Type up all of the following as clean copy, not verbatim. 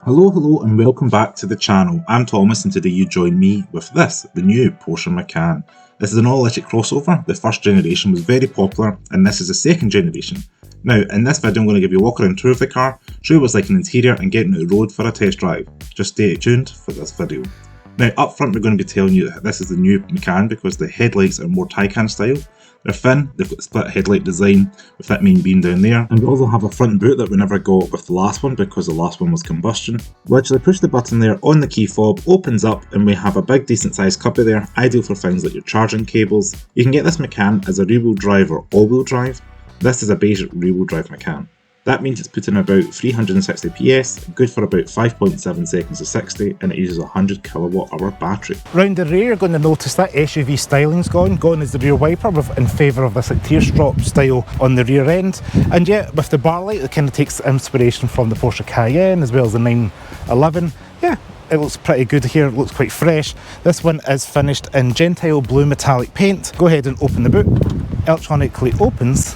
Hello and welcome back to the channel. I'm Thomas and today you join me with this, the new Porsche Macan. This is an all-electric crossover. The first generation was very popular and this is the second generation. Now in this video I'm going to give you a walk around tour of the car, show you what's like an interior and get on the road for a test drive. Just stay tuned for this video. Now up front we're going to be telling you that this is the new Macan because the headlights are more Taycan style. They're thin, they've got a split headlight design with that main beam down there, and we also have a front boot that we never got with the last one because the last one was combustion. We actually push the button there on the key fob, opens up, and we have a big decent sized cubby there, ideal for things like your charging cables. You can get this Macan as a rear wheel drive or all wheel drive. This is a basic rear wheel drive Macan. That means it's putting about 360 PS, good for about 5.7 seconds to 60, and it uses a 100 kWh battery. Round the rear, you're going to notice that SUV styling's gone is the rear wiper in favour of this like teardrop style on the rear end. And yeah, with the bar light, it kind of takes inspiration from the Porsche Cayenne as well as the 911. Yeah, it looks pretty good here, it looks quite fresh. This one is finished in Gentile blue metallic paint. Go ahead and open the boot. Electronically opens.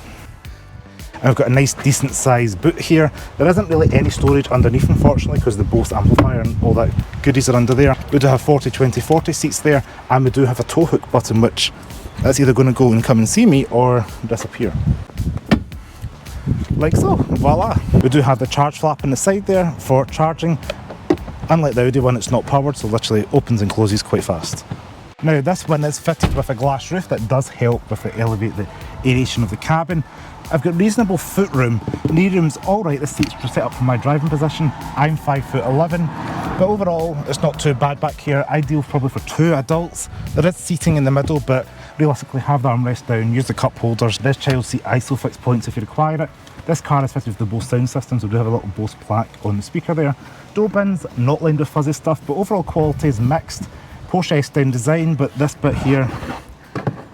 I've got a nice decent sized boot here. There isn't really any storage underneath unfortunately because the Bose amplifier and all that goodies are under there. We do have 40/20/40 seats there, and we do have a tow hook button which that's either going to go and come and see me or disappear. Like so, voila. We do have the charge flap on the side there for charging. Unlike the Audi one, it's not powered, so literally opens and closes quite fast. Now this one is fitted with a glass roof that does help with the elevate the aeration of the cabin. I've got reasonable foot room. Knee room's alright, the seats are set up for my driving position. I'm 5'11", but overall it's not too bad back here. Ideal probably for two adults. There is seating in the middle, but realistically have the armrest down, use the cup holders. There's child seat ISOFIX points if you require it. This car is fitted with the Bose sound system, so we do have a little Bose plaque on the speaker there. Door bins, not lined with fuzzy stuff, but overall quality is mixed. Porsche S-down design, but this bit here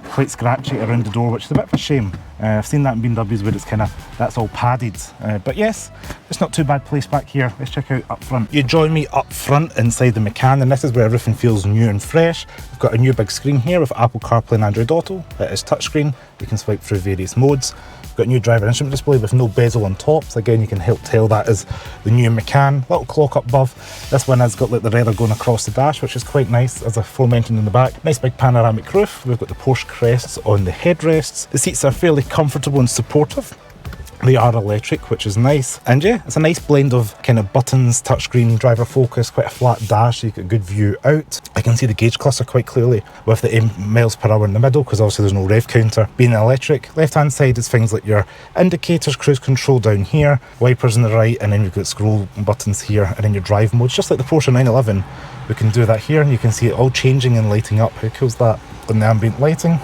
quite scratchy around the door, which is a bit of a shame. I've seen that in BMWs where it's kind of, that's all padded. But yes, it's not too bad place back here. Let's check out up front. You join me up front inside the Macan, and this is where everything feels new and fresh. We've got a new big screen here with Apple CarPlay and Android Auto. It is touchscreen. You can swipe through various modes. We've got a new driver instrument display with no bezel on top. So again, you can help tell that is the new Macan. Little clock up above. This one has got like the leather going across the dash, which is quite nice, as aforementioned in the back. Nice big panoramic roof. We've got the Porsche crests on the headrests. The seats are fairly comfortable and supportive. They are electric, which is nice. And yeah, it's a nice blend of kind of buttons, touchscreen, driver focus, quite a flat dash, so you get a good view out. I can see the gauge cluster quite clearly with the 8 miles per hour in the middle, because obviously there's no rev counter. Being electric, left hand side is things like your indicators, cruise control down here, wipers on the right, and then you've got scroll buttons here, and then your drive modes, just like the Porsche 911. We can do that here, and you can see it all changing and lighting up. How cool is that on the ambient lighting?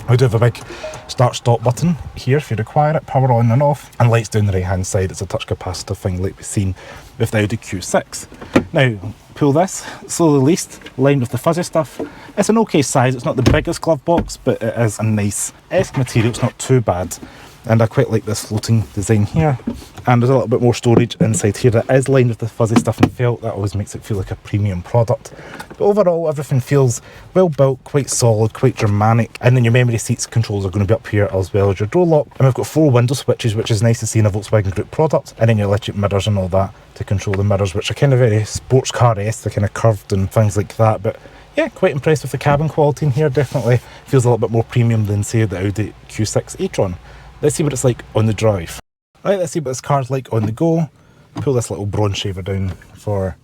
We do have a big start stop button here if you require it, power on and off, and lights down the right hand side. It's a touch capacitive thing like we've seen with the Audi Q6. Now pull this, slowly released, lined with the fuzzy stuff. It's an okay size, it's not the biggest glove box, but it is a nice esque material, it's not too bad. And I quite like this floating design here. And there's a little bit more storage inside here that is lined with the fuzzy stuff and felt. That always makes it feel like a premium product. But overall, everything feels well built, quite solid, quite Germanic. And then your memory seats controls are going to be up here as well as your door lock. And we've got 4 window switches, which is nice to see in a Volkswagen Group product. And then your electric mirrors and all that to control the mirrors, which are kind of very sports car-esque. They're kind of curved and things like that. But yeah, quite impressed with the cabin quality in here. Definitely feels a little bit more premium than, say, the Audi Q6 e-tron. Let's see what it's like on the drive. Right, let's see what this car's like on the go. Pull this little bronze shaver down for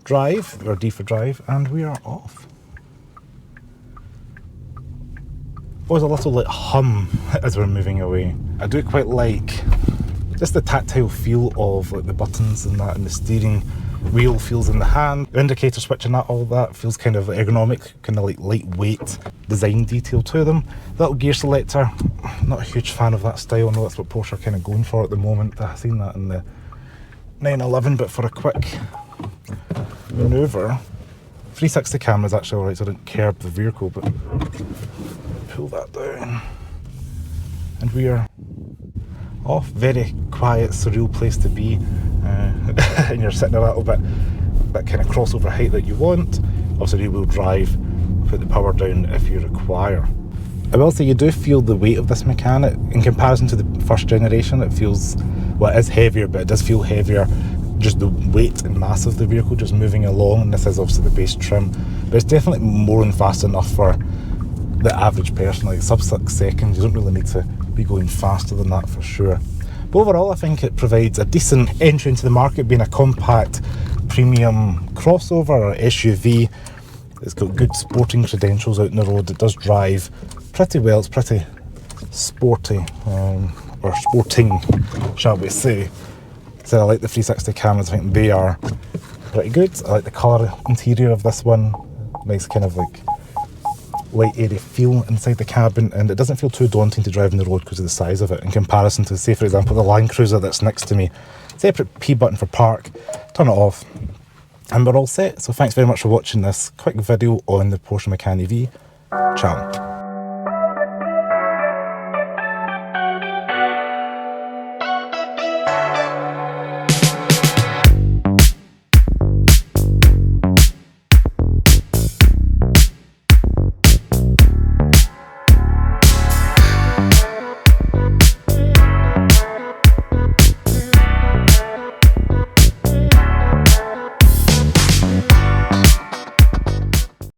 drive, or D for drive, and we are off. Always a little like hum as we're moving away. I do quite like just the tactile feel of like the buttons and that, and the steering wheel feels in the hand. The indicator switch and that, all that feels kind of ergonomic, kind of like lightweight design detail to them. Little gear selector, not a huge fan of that style. I know that's what Porsche are kind of going for at the moment. I've seen that in the 911, but for a quick manoeuvre. 360 camera's actually alright, so I didn't curb the vehicle, but pull that down. And we are off. Very quiet, surreal place to be. And you're sitting a little bit, that kind of crossover height that you want. Obviously rear wheel drive, put the power down if you require. I will say you do feel the weight of this Macan. In comparison to the first generation, it feels, well, it is heavier, but it does feel heavier just the weight and mass of the vehicle just moving along, and this is obviously the base trim, but it's definitely more than fast enough for the average person. Like sub 6 seconds, you don't really need to be going faster than that for sure. But overall, I think it provides a decent entry into the market, being a compact premium crossover or SUV. It's got good sporting credentials out in the road. It does drive pretty well. It's pretty sporty, or sporting, shall we say. So I like the 360 cameras. I think they are pretty good. I like the colour interior of this one. Nice kind of like light airy feel inside the cabin, and it doesn't feel too daunting to drive on the road because of the size of it in comparison to, say for example, the Land Cruiser that's next to me. Separate P button for park, turn it off, and we're all set. So thanks very much for watching this quick video on the Porsche Macan EV. Ciao.